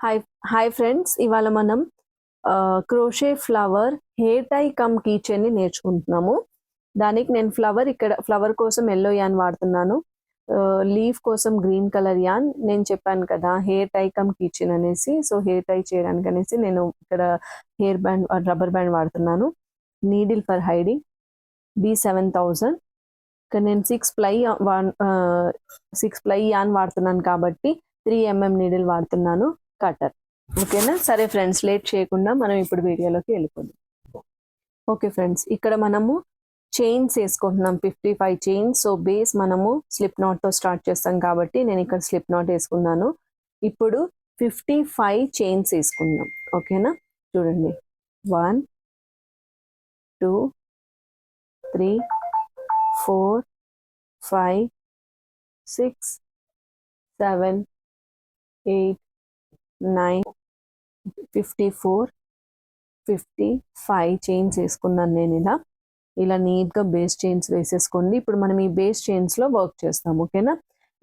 Hi hi friends, ఇవాళ మనం crochet flower hair టై come key chain ని నేర్చుకుంటున్నాము. దానికి నేను ఫ్లవర్ కోసం ఎల్లో యాన్ వాడుతున్నాను. లీఫ్ కోసం గ్రీన్ కలర్ యాన్. నేను చెప్పాను కదా హెయిర్ టై కమ్ కీ చైన్ అనేసి. సో హెయిర్ టై చేయడానికి అనేసి నేను ఇక్కడ హెయిర్ బ్యాండ్ రబ్బర్ బ్యాండ్ వాడుతున్నాను. Needle for hiding B7000. ఇక్కడ నేను 6 ప్లై యాన్ వాడుతున్నాను కాబట్టి 3mm నీడిల్ వాడుతున్నాను. కటర్. ఓకేనా? సరే ఫ్రెండ్స్, లేట్ చేయకుండా మనం ఇప్పుడు వీడియోలోకి వెళ్ళిపోదాం. ఓకే ఫ్రెండ్స్, ఇక్కడ మనము చైన్స్ వేసుకుంటున్నాం 55 చైన్స్. సో బేస్ మనము స్లిప్ నాట్ తో స్టార్ట్ చేస్తాం కాబట్టి నేను ఇక్కడ స్లిప్ నాట్ వేసుకున్నాను. ఇప్పుడు 55 చైన్స్ వేసుకుందాం. ఓకేనా? చూడండి, 1 2 3 4 5 6 7 8 9 54 55 చైన్స్ వేసుకున్నాను. నేను ఇలా నీట్గా బేస్ చైన్స్ వేసేసుకోండి. ఇప్పుడు మనం ఈ బేస్ చైన్స్లో వర్క్ చేస్తాం. ఓకేనా?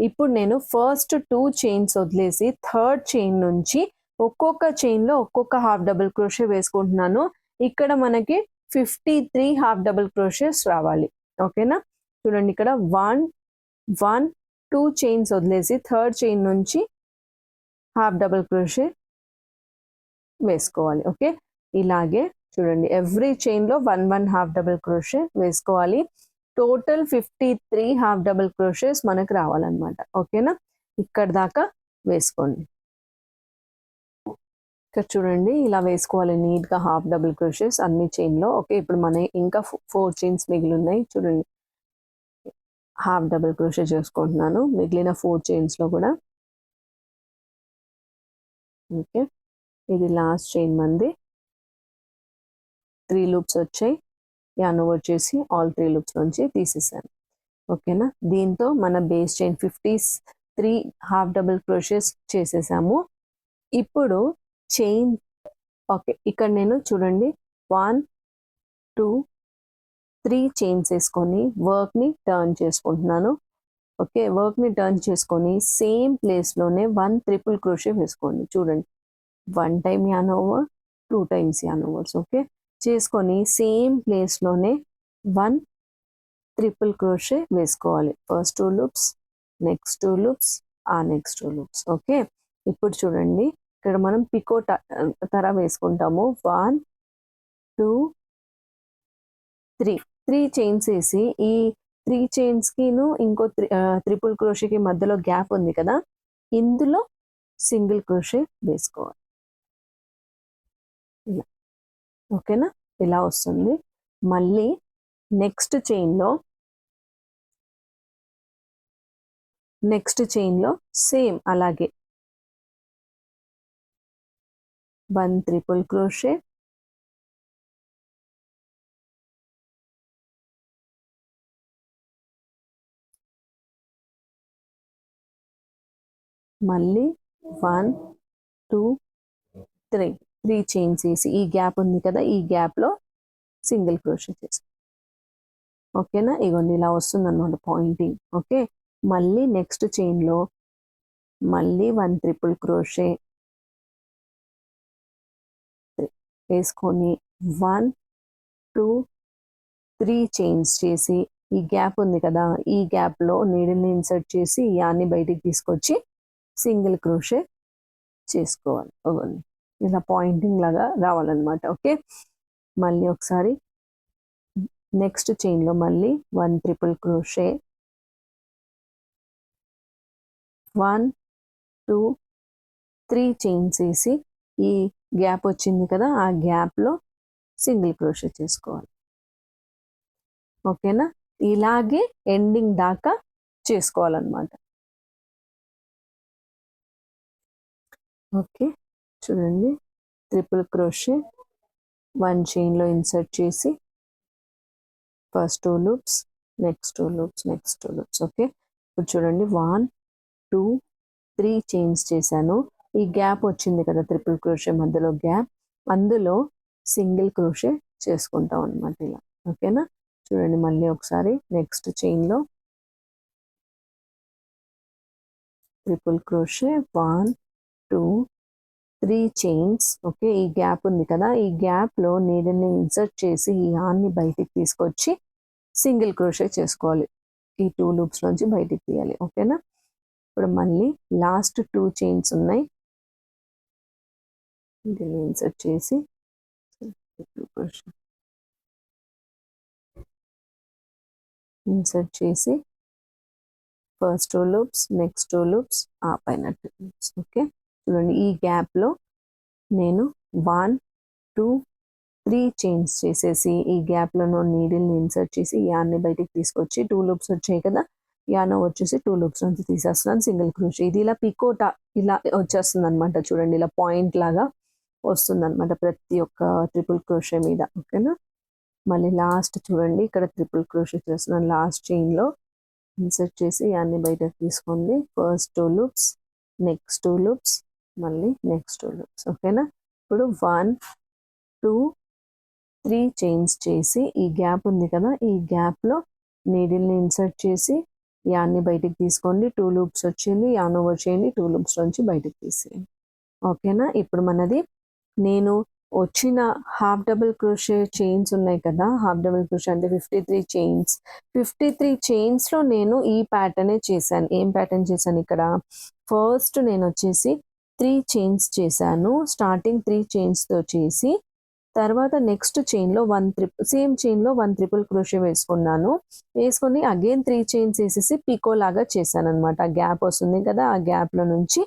ఇప్పుడు నేను ఫస్ట్ 2 చైన్స్ వదిలేసి థర్డ్ చైన్ నుంచి ఒక్కొక్క చైన్లో ఒక్కొక్క హాఫ్ డబుల్ క్రోషే వేసుకుంటున్నాను. ఇక్కడ మనకి 53 హాఫ్ డబుల్ క్రోషేస్ రావాలి. ఓకేనా? చూడండి, ఇక్కడ 2 చైన్స్ వదిలేసి థర్డ్ చైన్ నుంచి హాఫ్ డబుల్ క్రోషే వేసుకోవాలి. ఓకే, ఇలాగే చూడండి, ఎవ్రీ చైన్లో 1 హాఫ్ డబుల్ క్రోషే వేసుకోవాలి. టోటల్ 53 హాఫ్ డబుల్ క్రోషేస్ మనకు రావాలన్నమాట. ఓకేనా? ఇక్కడ దాకా వేసుకోండి. ఇక్కడ చూడండి, ఇలా వేసుకోవాలి నీట్గా హాఫ్ డబుల్ క్రోషేస్ అన్ని చైన్లో. ఓకే, ఇప్పుడు మన ఇంకా 4 చైన్స్ మిగిలి ఉన్నాయి. చూడండి, హాఫ్ డబుల్ క్రోషే చేసుకుంటున్నాను మిగిలిన 4 చైన్స్లో కూడా. ఓకే, ఇది లాస్ట్ చైన్ మంది. 3 లూప్స్ వచ్చాయి. యాన్ ఓవర్ చేసి ఆల్ 3 లూప్స్ నుంచి తీసేసాను. ఓకేనా? దీంతో మన బేస్ చైన్ 53 హాఫ్ డబుల్ క్రోషేస్ చేసేసాము. ఇప్పుడు చైన్ ఓకే, ఇక్కడ నేను చూడండి 1 2 3 చైన్స్ వేసుకొని వర్క్ని టర్న్ చేసుకుంటున్నాను. ఓకే, వర్క్ని టర్న్ చేసుకొని సేమ్ ప్లేస్లోనే 1 ట్రిపుల్ క్రోషే వేసుకోండి. చూడండి, 1 time an over, 2 times an overs. Okay, చేసుకొని సేమ్ ప్లేస్లోనే 1 ట్రిపుల్ క్రోషే వేసుకోవాలి. First 2 loops, next 2 loops, next 2 loops. Okay, ఇప్పుడు చూడండి, ఇక్కడ మనం పికో తర వేసుకుంటాము. 1 2 3 చైన్స్ వేసి ఈ 3 చైన్స్కిను ఇంకో ట్రిపుల్ క్రోషేకి మధ్యలో గ్యాప్ ఉంది కదా, ఇందులో సింగిల్ క్రోషే వేసుకోవాలి. ఇలా. ఓకేనా? ఇలా వస్తుంది. మళ్ళీ నెక్స్ట్ చైన్లో సేమ్ అలాగే 1 ట్రిపుల్ క్రోషే, మళ్ళీ 1 2 3 చైన్స్ వేసి ఈ గ్యాప్ ఉంది కదా, ఈ గ్యాప్లో సింగిల్ క్రోషే చేసి. ఓకేనా? ఇగోండి, ఇలా వస్తుంది అనమాట పాయింటింగ్. ఓకే, మళ్ళీ నెక్స్ట్ చైన్లో మళ్ళీ 1 ట్రిపుల్ క్రోషే వేసుకొని 1 2 3 చైన్స్ చేసి ఈ గ్యాప్ ఉంది కదా, ఈ గ్యాప్లో నీడిల్ని ఇన్సర్ట్ చేసి యాన్ని బయటికి తీసుకొచ్చి సింగిల్ క్రోషే చేసుకోవాలి. ఇలా పాయింటింగ్ లాగా రావాలన్నమాట. ఓకే, మళ్ళీ ఒకసారి నెక్స్ట్ చైన్లో మళ్ళీ 1 ట్రిపుల్ క్రోషే, 1 2 3 చైన్స్ వేసి ఈ గ్యాప్ వచ్చింది కదా, ఆ గ్యాప్లో సింగిల్ క్రోషే చేసుకోవాలి. ఓకేనా? ఇలాగే ఎండింగ్ దాకా చేసుకోవాలన్నమాట. ఓకే, చూడండి, ట్రిపుల్ క్రోషే 1 చైన్లో ఇన్సర్ట్ చేసి first 2 loops, next 2 loops, next 2 loops. Okay, ఇప్పుడు చూడండి 1 2 3 చైన్స్ చేశాను. ఈ గ్యాప్ వచ్చింది కదా ట్రిపుల్ క్రోషే మధ్యలో గ్యాప్, అందులో సింగిల్ క్రోషే చేసుకుంటాం అనమాట ఇలా. ఓకేనా? చూడండి, మళ్ళీ ఒకసారి నెక్స్ట్ చైన్లో ట్రిపుల్ క్రోషే 1 2 3 చైన్స్. ఓకే, ఈ గ్యాప్ ఉంది కదా, ఈ గ్యాప్లో నీడిల్ని ఇన్సర్ట్ చేసి ఈ yarnని బయటికి తీసుకొచ్చి సింగిల్ క్రోషే చేసుకోవాలి. ఈ 2 లూప్స్ నుంచి బయటికి తీయాలి. ఓకేనా, ఇప్పుడు మళ్ళీ లాస్ట్ 2 చైన్స్ ఉన్నాయి, దీన్ని ఇన్సర్ట్ చేసి ఇన్సర్ట్ చేసి ఫస్ట్ 2 లూప్స్, నెక్స్ట్ 2 లూప్స్, ఆ పైన 2 లూప్స్. ఓకే, చూడండి ఈ గ్యాప్లో నేను 1 2 3 చైన్స్ చేసేసి ఈ గ్యాప్లో నీడిల్ని ఇన్సర్ట్ చేసి యాన్ని బయటికి తీసుకొచ్చి 2 లూప్స్ వచ్చాయి కదా, యాన్ వచ్చేసి 2 లూప్స్ నుంచి తీసేస్తున్నాను సింగిల్ క్రోషే. ఇది ఇలా పికోటా ఇలా వచ్చేస్తుంది అనమాట. చూడండి ఇలా పాయింట్ లాగా వస్తుంది అనమాట ప్రతి ఒక్క ట్రిపుల్ క్రోషే మీద. ఓకేనా, మళ్ళీ లాస్ట్ చూడండి ఇక్కడ ట్రిపుల్ క్రోషే చేస్తున్నాను. లాస్ట్ చైన్లో ఇన్సర్ట్ చేసి యాన్ని బయటకు తీసుకోండి. ఫస్ట్ 2 లూప్స్, నెక్స్ట్ 2 లూప్స్, మళ్ళీ నెక్స్ట్ 2 లూప్స్. ఓకేనా, ఇప్పుడు 1 2 3 చైన్స్ చేసి ఈ గ్యాప్ ఉంది కదా, ఈ గ్యాప్లో నీడిల్ని ఇన్సర్ట్ చేసి యాన్ని బయటికి తీసుకోండి. 2 లూప్స్ వచ్చింది, యాన్ ఓవర్ చేయండి, 2 లూప్స్ నుంచి బయటికి తీసేయండి. ఓకేనా, ఇప్పుడు మనది నేను వచ్చిన హాఫ్ డబుల్ క్రోషే చైన్స్ ఉన్నాయి కదా, హాఫ్ డబుల్ క్రోషే అంటే 53 చైన్స్. 53 చైన్స్లో నేను ఈ ప్యాటర్నే చేశాను. ఏం ప్యాటర్న్ చేశాను ఇక్కడ, ఫస్ట్ నేను వచ్చేసి 3 చైన్స్ చేశాను. స్టార్టింగ్ 3 చైన్స్తో చేసి తర్వాత నెక్స్ట్ చైన్లో 1 సేమ్ చైన్లో 1 ట్రిపుల్ క్రోషే వేసుకున్నాను. వేసుకొని అగైన్ 3 చైన్స్ వేసేసి పికో లాగా చేశాను అనమాట. గ్యాప్ వస్తుంది కదా, ఆ గ్యాప్లో నుంచి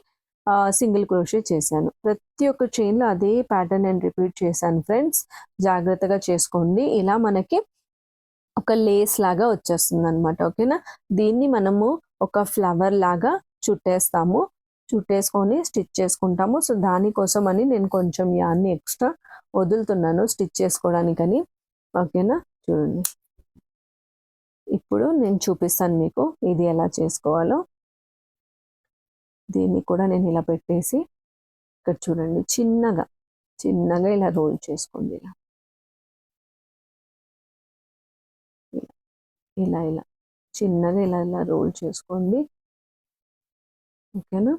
సింగిల్ క్రోషే చేశాను. ప్రతి ఒక్క చైన్లో అదే ప్యాటర్న్ నేను రిపీట్ చేశాను ఫ్రెండ్స్, జాగ్రత్తగా చేసుకోండి. ఇలా మనకి ఒక లేస్ లాగా వచ్చేస్తుంది అనమాట. ఓకేనా, దీన్ని మనము ఒక ఫ్లవర్ లాగా చుట్టేస్తాము, చుట్టేసుకొని స్టిచ్ చేసుకుంటాము. సో దానికోసం అని నేను కొంచెం యాన్ని ఎక్స్ట్రా వదులుతున్నాను స్టిచ్ చేసుకోవడానికని. ఓకేనా, చూడండి ఇప్పుడు నేను చూపిస్తాను మీకు ఇది ఎలా చేసుకోవాలో. దీన్ని కూడా నేను ఇలా పెట్టేసి ఇక్కడ చూడండి చిన్నగా చిన్నగా ఇలా రోల్ చేసుకోండి. ఇలా ఇలా చిన్నగా ఇలా ఇలా రోల్ చేసుకోండి. ఓకేనా,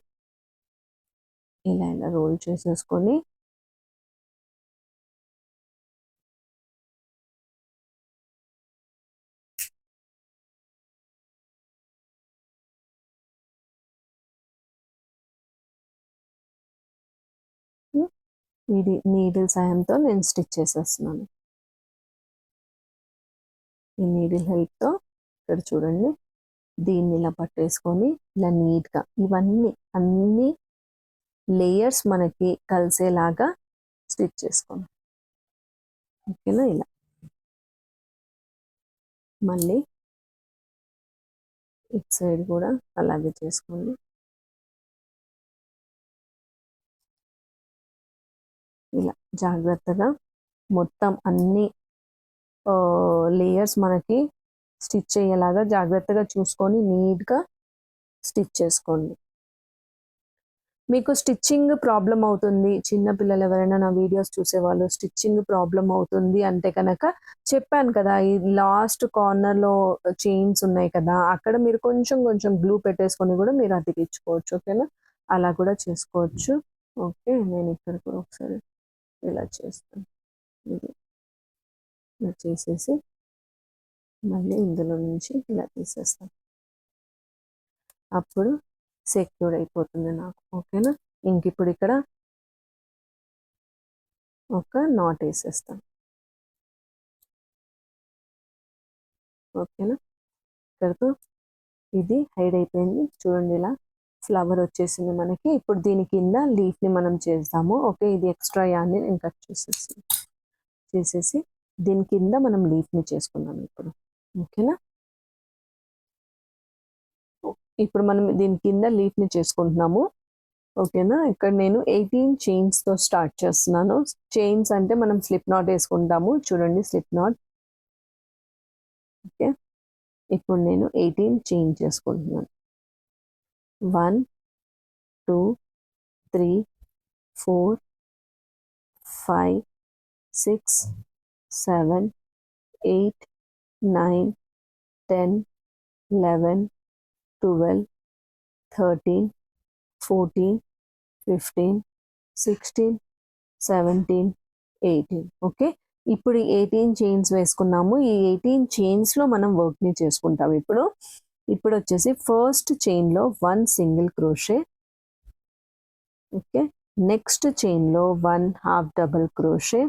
ఇలా ఇలా రోల్ చేసేసుకొని ఇది నీడిల్ సాయంతో నేను స్టిచ్ చేసేస్తున్నాను. ఈ నీడిల్ హెల్ప్తో ఇక్కడ చూడండి దీన్ని ఇలా పట్టేసుకొని ఇలా నీట్గా ఇవన్నీ అన్ని లేయర్స్ మనకి కలిసేలాగా స్టిచ్ చేసుకోండి. ఓకేనా, ఇలా మళ్ళీ ఇటు సైడ్ కూడా అలాగే చేసుకోండి. ఇలా జాగ్రత్తగా మొత్తం అన్ని లేయర్స్ మనకి స్టిచ్ అయ్యేలాగా జాగ్రత్తగా చూసుకొని నీట్గా స్టిచ్ చేసుకోండి. మీకు స్టిచ్చింగ్ ప్రాబ్లం అవుతుంది, చిన్నపిల్లలు ఎవరైనా నా వీడియోస్ చూసేవాళ్ళు స్టిచ్చింగ్ ప్రాబ్లం అవుతుంది అంటే కనుక చెప్పాను కదా, ఈ లాస్ట్ కార్నర్లో చైన్స్ ఉన్నాయి కదా, అక్కడ మీరు కొంచెం కొంచెం గ్లూ పెట్టేసుకొని కూడా మీరు అతికించుకోవచ్చు. ఓకేనా, అలా కూడా చేసుకోవచ్చు. ఓకే, నేను ఇక్కడ కూడా ఒకసారి ఇలా చేస్తాను. ఇది ఇలా చేసేసి మళ్ళీ ఇందులో నుంచి ఇలా తీసేస్తాను, అప్పుడు సెక్యూర్ అయిపోతుంది నాకు. ఓకేనా, ఇంక ఇప్పుడు ఇక్కడ ఒక నాట్ వేసేస్తాను. ఓకేనా, ఇక్కడతో ఇది హైడ్ అయిపోయింది. చూడండి ఇలా ఫ్లవర్ వచ్చేసింది మనకి. ఇప్పుడు దీని కింద లీఫ్ని మనం చేస్తాము. ఓకే, ఇది ఎక్స్ట్రా యాన్ని నేను కట్ చేసేసి దీని కింద మనం లీఫ్ని చేసుకున్నాము ఇప్పుడు. ఓకేనా, ఇప్పుడు మనం దీని కింద లీఫ్ని చేసుకుంటున్నాము. ఓకేనా, ఇక్కడ నేను 18 చైన్స్తో స్టార్ట్ చేస్తున్నాను. చైన్స్ అంటే మనం స్లిప్ నాట్ వేసుకుంటాము. చూడండి స్లిప్ నాట్. ఓకే, ఇప్పుడు నేను 18 చైన్ చేసుకుంటున్నాను. 1 2 3 4 5 6 7 8 9 10 11 12 13 14 15 16, 17, 18. ఓకే, ఇప్పుడు 18 చైన్స్ వేసుకున్నాము. ఈ 18 చైన్స్లో మనం వర్క్ని చేసుకుంటాం. ఇప్పుడు వచ్చేసి ఫస్ట్ చైన్లో 1 సింగిల్ క్రోషే. ఓకే, నెక్స్ట్ చైన్లో 1 హాఫ్ డబుల్ క్రోషే.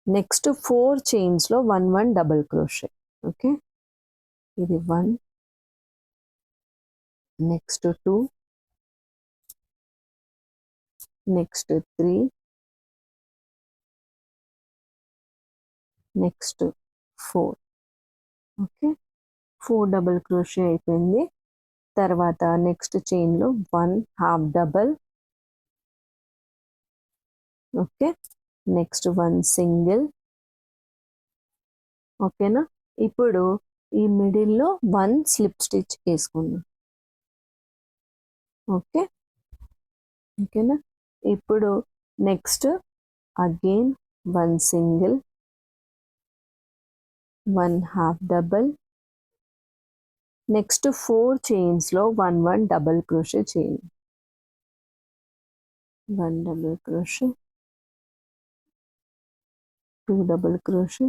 నెక్స్ట్ 4 చైన్స్లో 1 1 డబుల్ క్రోషే. ఓకే, ఇది 1, next 2, next 3, next 4. Okay, 4 double crochet అయిపోయింది. తర్వాత నెక్స్ట్ చైన్లో 1 half double. Okay, next 1 single. ఓకేనా, ఇప్పుడు ఈ మిడిల్లో 1 స్లిప్ స్టిచ్ వేసుకుందాం. ఓకేనా, ఇప్పుడు next again 1 single, 1 half double. Next 4 చైన్స్లో 1 1 డబుల్ క్రోషే చేయండి. 1 double crochet, 2 double crochet,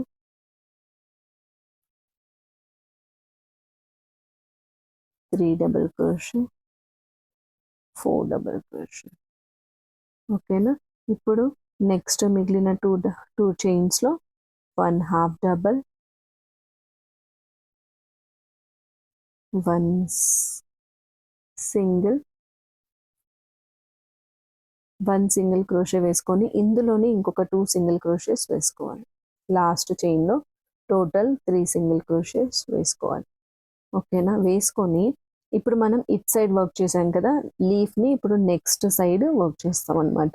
3 double crochet, 4 double crochet. ఓకేనా, ఇప్పుడు నెక్స్ట్ మిగిలిన టూ చైన్స్లో 1 half double, 1 single, 1 single crochet వేసుకొని ఇందులోనే ఇంకొక 2 సింగిల్ క్రోషేస్ వేసుకోవాలి. లాస్ట్ చైన్లో టోటల్ 3 సింగిల్ క్రోషేస్ వేసుకోవాలి. ఓకేనా, వేసుకొని ఇప్పుడు మనం ఇట్ సైడ్ వర్క్ చేసాం కదా, లీఫ్ని ఇప్పుడు నెక్స్ట్ సైడ్ వర్క్ చేస్తాం అనమాట.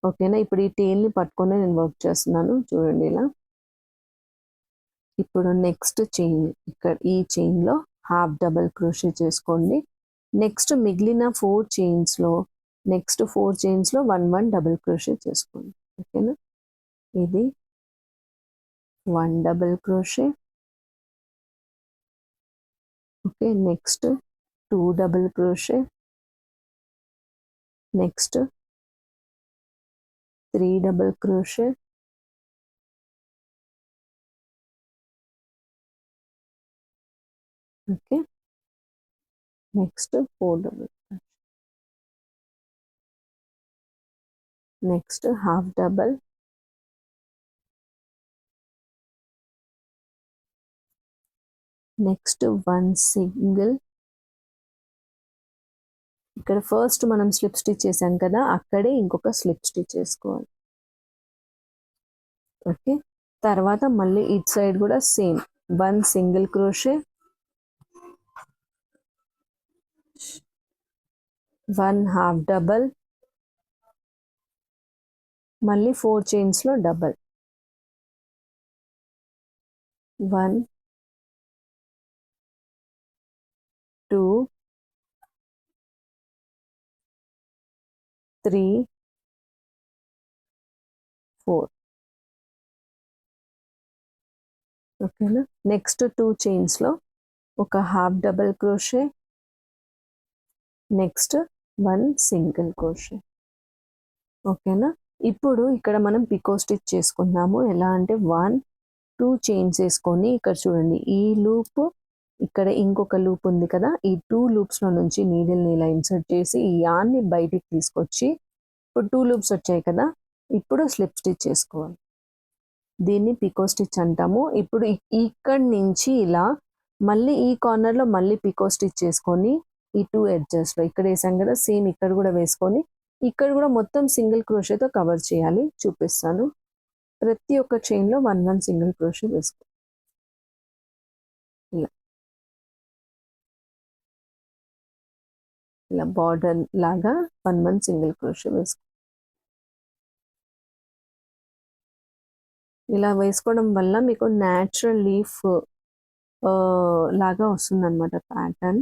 ఓకేనా, ఇప్పుడు ఈ టేల్ని పట్టుకొని నేను వర్క్ చేస్తున్నాను, చూడండి ఇలా. ఇప్పుడు నెక్స్ట్ చైన్, ఇక్కడ ఈ చైన్లో హాఫ్ డబల్ క్రోషే చేసుకోండి. నెక్స్ట్ మిగిలిన 4 చైన్స్లో 1 1 డబుల్ క్రోషే చేసుకోండి. ఓకేనా, ఇది 1 double crochet. Okay, next 2 double crochet, next 3 double crochet, okay, next 4 double crochet, next half double, next 1 single. ఇక్కడ ఫస్ట్ మనం స్లిప్ స్టిచ్ చేసాం కదా, అక్కడే ఇంకొక స్లిప్ స్టిచ్ చేసుకోవాలి. ఓకే, తర్వాత మళ్ళీ ఇట్ సైడ్ కూడా same 1 single crochet, 1 half double, మళ్ళీ 4 చైన్స్లో డబల్, 1 2 3 4. ఓకేనా, నెక్స్ట్ 2 చైన్స్లో ఒక half double crochet, next 1 single crochet. ఓకేనా, ఇప్పుడు ఇక్కడ మనం పికో స్టిచ్ చేసుకున్నాము. ఎలా అంటే 1 2 చైన్స్ వేసుకొని ఇక్కడ చూడండి, ఈ లూప్ ఇక్కడ ఇంకొక లూప్ ఉంది కదా, ఈ 2 లూప్స్లో నుంచి నీడిల్ని ఇలా ఇన్సర్ట్ చేసి ఈ యాన్ని బయటికి తీసుకొచ్చి, ఇప్పుడు 2 లూప్స్ వచ్చాయి కదా, ఇప్పుడు స్లిప్ స్టిచ్ చేసుకోవాలి. దీన్ని పికో స్టిచ్ అంటాము. ఇప్పుడు ఇక్కడి నుంచి ఇలా మళ్ళీ ఈ కార్నర్లో మళ్ళీ పికో స్టిచ్ చేసుకొని ఈ 2 ఎడ్జెస్లో ఇక్కడ వేసాం కదా, సేమ్ ఇక్కడ కూడా వేసుకొని ఇక్కడ కూడా మొత్తం సింగిల్ క్రోషేతో కవర్ చేయాలి. చూపిస్తాను. ప్రతి ఒక్క చైన్లో 1 1 సింగిల్ క్రోషే వేసుకో. ఇలా బార్డర్ లాగా 1 1 సింగిల్ క్రోషే వేసుకో. ఇలా వేసుకోవడం వల్ల మీకు న్యాచురల్ లీఫ్ లాగా వస్తుందన్నమాట ప్యాటర్న్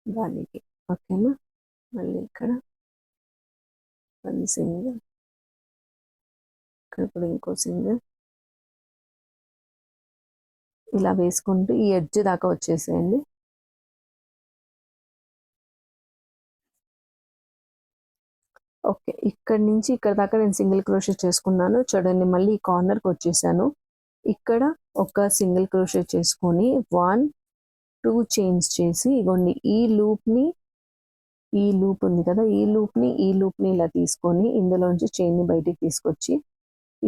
దానికి. ఓకేనా, మళ్ళీ ఇక్కడ 1 సింగిల్, ఇక్కడ కూడా ఇంకో సింగిల్, ఇలా వేసుకుంటూ ఈ ఎడ్జ్ దాకా వచ్చేసేయండి. ఓకే, ఇక్కడ నుంచి ఇక్కడ దాకా నేను సింగిల్ క్రోషెట్ చేసుకున్నాను. చూడండి మళ్ళీ ఈ కార్నర్కి వచ్చేసాను. ఇక్కడ ఒక సింగిల్ క్రోషెట్ చేసుకొని 1 2 చైన్స్ చేసి ఇగోండి ఈ లూప్ ఉంది కదా, ఈ లూప్ని ఇలా తీసుకొని ఇందులోంచి చైన్ని బయటికి తీసుకొచ్చి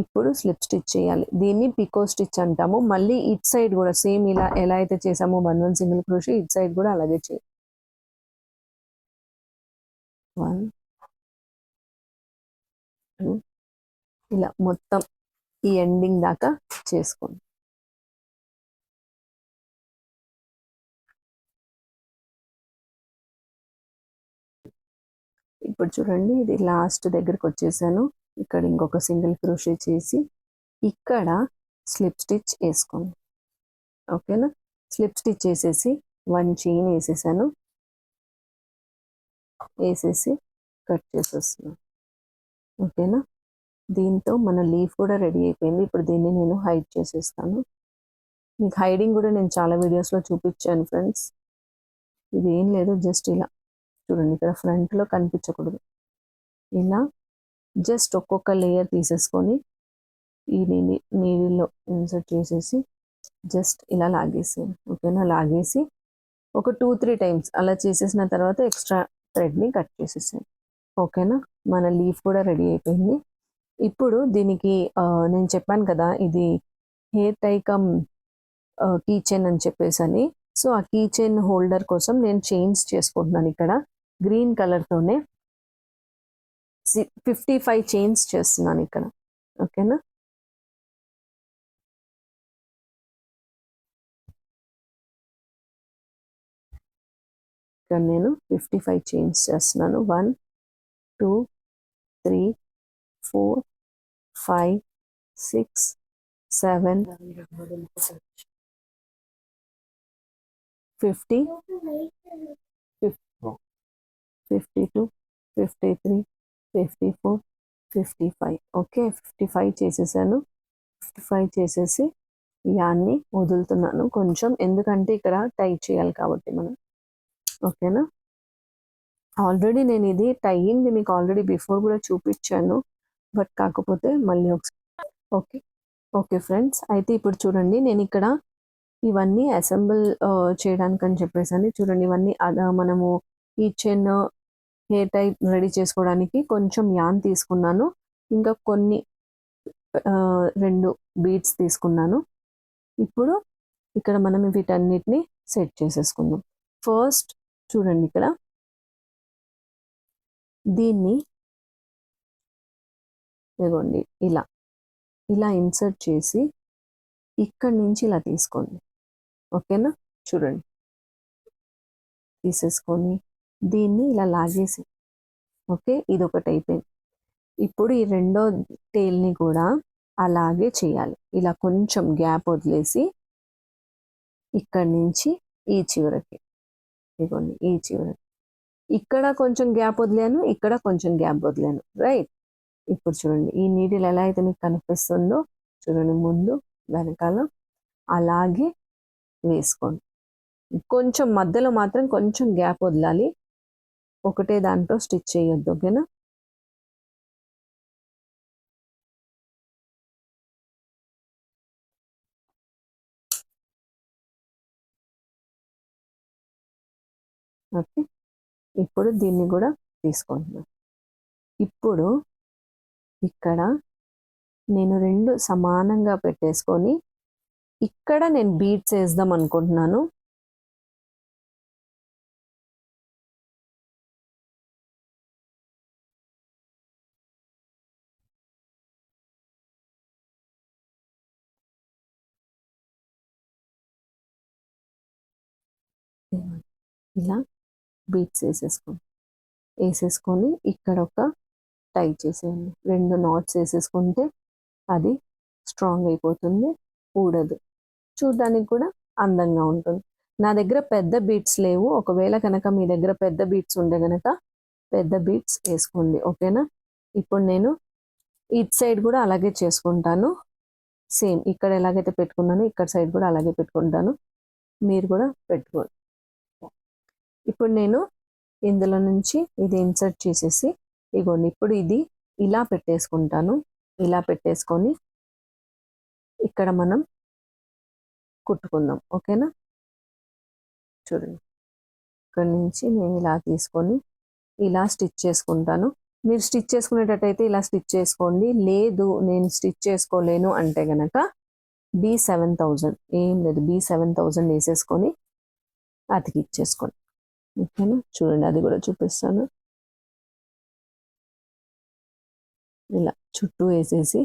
ఇప్పుడు స్లిప్ స్టిచ్ చేయాలి. దీన్ని పికో స్టిచ్ అంటాము. మళ్ళీ ఇట్ సైడ్ కూడా సేమ్ ఇలా ఎలా అయితే చేసామో 1 సింగిల్ క్రోషెట్, ఇట్ సైడ్ కూడా అలాగే చేయాలి. 1 2 ఇలా మొత్తం ఈ ఎండింగ్ దాకా చేసుకోండి. ఇప్పుడు చూడండి ఇది లాస్ట్ దగ్గరకు వచ్చేసాను. ఇక్కడ ఇంకొక సింగిల్ క్రోషెట్ చేసి ఇక్కడ స్లిప్ స్టిచ్ వేసుకోండి. ఓకేనా, స్లిప్ స్టిచ్ చేసేసి 1 చైన్ వేసేసాను, వేసేసి కట్ చేసేస్తున్నాను. ఓకేనా, దీంతో మన లీఫ్ కూడా రెడీ అయిపోయింది. ఇప్పుడు దీన్ని నేను హైడ్ చేసేస్తాను. మీకు హైడింగ్ కూడా నేను చాలా వీడియోస్లో చూపించాను ఫ్రెండ్స్. ఇది ఏం లేదు, జస్ట్ ఇలా చూడండి, ఇక్కడ ఫ్రంట్లో కనిపించకూడదు. ఇలా జస్ట్ ఒక్కొక్క లేయర్ తీసేసుకొని ఈ నీడిల్లో ఇన్సర్ట్ చేసేసి జస్ట్ ఇలా లాగేసేయండి. ఓకేనా, లాగేసి ఒక 2-3 టైమ్స్ అలా చేసేసిన తర్వాత ఎక్స్ట్రా థ్రెడ్ని కట్ చేసేసాను. ఓకేనా, మన లీఫ్ కూడా రెడీ అయిపోయింది. ఇప్పుడు దీనికి నేను చెప్పాను కదా ఇది హెయిర్ టై కమ్ కీ చైన్ అని చెప్పేసి అని. సో ఆ కీ చైన్ హోల్డర్ కోసం నేను చైన్స్ చేసుకుంటున్నాను. ఇక్కడ గ్రీన్ కలర్తోనే 55 చైన్స్ చేస్తున్నాను ఇక్కడ. ఓకేనా, ఇక్కడ నేను 55 చైన్స్ చేస్తున్నాను. 1 2 3 4 5 6 7 50 52 53 54 55. ఓకే, 55 చేసేసాను. 55 చేసేసి యాన్ని వదులుతున్నాను కొంచెం, ఎందుకంటే ఇక్కడ టైట్ చేయాలి కాబట్టి మనం. ఓకేనా, ఆల్రెడీ నేను ఇది టైయింగ్ మీకు ఆల్రెడీ బిఫోర్ కూడా చూపించాను, బట్ కాకపోతే మళ్ళీ ఒకసారి. ఓకే ఓకే ఫ్రెండ్స్, అయితే ఇప్పుడు చూడండి నేను ఇక్కడ ఇవన్నీ అసెంబుల్ చేయడానికి అని చెప్పేసి చూడండి, ఇవన్నీ మనము ఈ చైన్ హెయిర్ టై రెడీ చేసుకోవడానికి కొంచెం యాన్ తీసుకున్నాను, ఇంకా కొన్ని 2 బీడ్స్ తీసుకున్నాను. ఇప్పుడు ఇక్కడ మనం వీటన్నిటిని సెట్ చేసేసుకుందాం. ఫస్ట్ చూడండి ఇక్కడ దీన్ని ఇదిగోండి ఇలా ఇన్సర్ట్ చేసి ఇక్కడి నుంచి ఇలా తీసుకోండి. ఓకేనా, చూడండి తీసేసుకొని దీన్ని ఇలా లాగేసి, ఓకే ఇది ఒకటి అయిపోయింది. ఇప్పుడు ఈ రెండో టేల్ని కూడా అలాగే చేయాలి. ఇలా కొంచెం గ్యాప్ వదిలేసి ఇక్కడి నుంచి ఈ చివరకి, ఇదిగోండి ఈ చివరకి, ఇక్కడ కొంచెం గ్యాప్ వదిలాను, ఇక్కడ కొంచెం గ్యాప్ వదిలాను, రైట్. ఇప్పుడు చూడండి ఈ నీడిల్ ఎలా అయితే మీకు కనిపిస్తుందో చూడండి, ముందు వెనకాల అలాగే వేసుకోండి. కొంచెం మధ్యలో మాత్రం కొంచెం గ్యాప్ వదలాలి, ఒకటే దాంట్లో స్టిచ్ చేయొద్దు. ఓకేనా, ఓకే ఇప్పుడు దీన్ని కూడా తీసుకుంటున్నాను. ఇప్పుడు ఇక్కడ నేను 2 సమానంగా పెట్టేసుకొని ఇక్కడ నేను బీడ్స్ వేద్దాం అనుకుంటున్నాను. ఇలా బీడ్స్ వేసేసుకొని ఇక్కడ ఒక టై చేసేయండి. 2 నాట్స్ వేసేసుకుంటే అది స్ట్రాంగ్ అయిపోతుంది, ఊడదు, చూడడానికి కూడా అందంగా ఉంటుంది. నా దగ్గర పెద్ద బీడ్స్ లేవు, ఒకవేళ కనుక మీ దగ్గర పెద్ద బీడ్స్ ఉంటే కనుక పెద్ద బీడ్స్ వేసుకోండి. ఓకేనా, ఇప్పుడు నేను ఇట్ సైడ్ కూడా అలాగే చేసుకుంటాను. సేమ్ ఇక్కడ ఎలాగైతే పెట్టుకున్నానో ఇక్కడ సైడ్ కూడా అలాగే పెట్టుకుంటాను, మీరు కూడా పెట్టుకోండి. ఇప్పుడు నేను ఇందులో నుంచి ఇది ఇన్సర్ట్ చేసేసి ఇగోండి ఇప్పుడు ఇది ఇలా పెట్టేసుకుంటాను. ఇలా పెట్టేసుకొని ఇక్కడ మనం కుట్టుకుందాం. ఓకేనా? చూడండి, ఇక్కడ నుంచి నేను ఇలా తీసుకొని ఇలా స్టిచ్ చేసుకుంటాను. మీరు స్టిచ్ చేసుకునేటట్టయితే ఇలా స్టిచ్ చేసుకోండి. లేదు నేను స్టిచ్ చేసుకోలేను అంటే గనక B7000 ఏం లేదు, B7000 వేసేసుకొని అతికిచ్చేసుకోండి. ఓకేనా? చూడండి, అది కూడా చూపిస్తాను. ఇలా చుట్టూ వేసేసి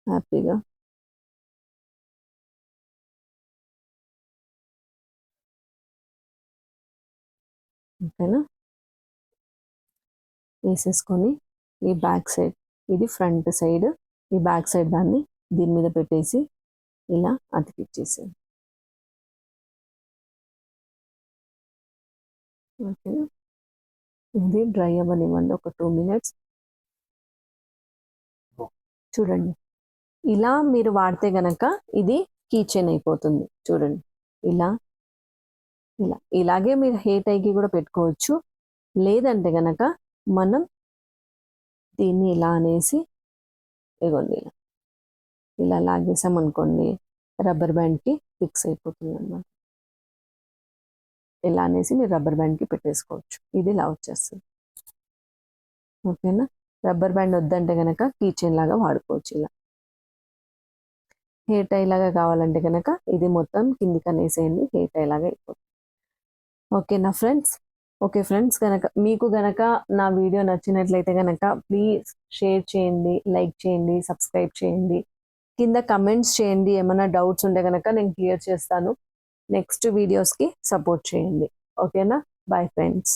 హ్యాపీగా ఓకేనా వేసేసుకొని ఈ బ్యాక్ సైడ్, ఇది ఫ్రంట్ సైడ్, ఈ బ్యాక్ సైడ్ దాన్ని దీని మీద పెట్టేసి ఇలా అతికిచ్చేసాను. ఓకేనా? ఇది డ్రై అవ్వనివ్వండి ఒక 2 minutes. చూడండి, ఇలా మీరు వాడితే గనక ఇది కీ చైన్ అయిపోతుంది. చూడండి, ఇలా ఇలా ఇలాగే మీరు హెయిర్ టైకి కూడా పెట్టుకోవచ్చు. లేదంటే గనక మనం దీన్ని ఇలా అనేసి ఇగోండి ఇలా ఇలా లాగేసాం అనుకోండి, రబ్బర్ బ్యాండ్కి ఫిక్స్ అయిపోతుంది అన్నమాట. ఇలా అనేసి మీరు రబ్బర్ బ్యాండ్కి పెట్టేసుకోవచ్చు. ఇది ఇలా వచ్చేస్తుంది. ఓకేనా? రబ్బర్ బ్యాండ్ వద్దంటే కనుక కీ చైన్ లాగా వాడుకోవచ్చు. ఇలా హెయిర్ టై లాగా కావాలంటే కనుక ఇది మొత్తం కిందికి అనేసేయండి, హెయిర్ టై లాగా అయిపోతుంది. ఓకేనా ఫ్రెండ్స్? ఓకే ఫ్రెండ్స్, కనుక మీకు గనక నా వీడియో నచ్చినట్లయితే కనుక ప్లీజ్ షేర్ చేయండి, లైక్ చేయండి, సబ్స్క్రైబ్ చేయండి, కింద కమెంట్స్ చేయండి. ఏమైనా డౌట్స్ ఉంటే కనుక నేను క్లియర్ చేస్తాను. నెక్స్ట్ వీడియోస్కి సపోర్ట్ చేయండి. ఓకేనా? Bye friends.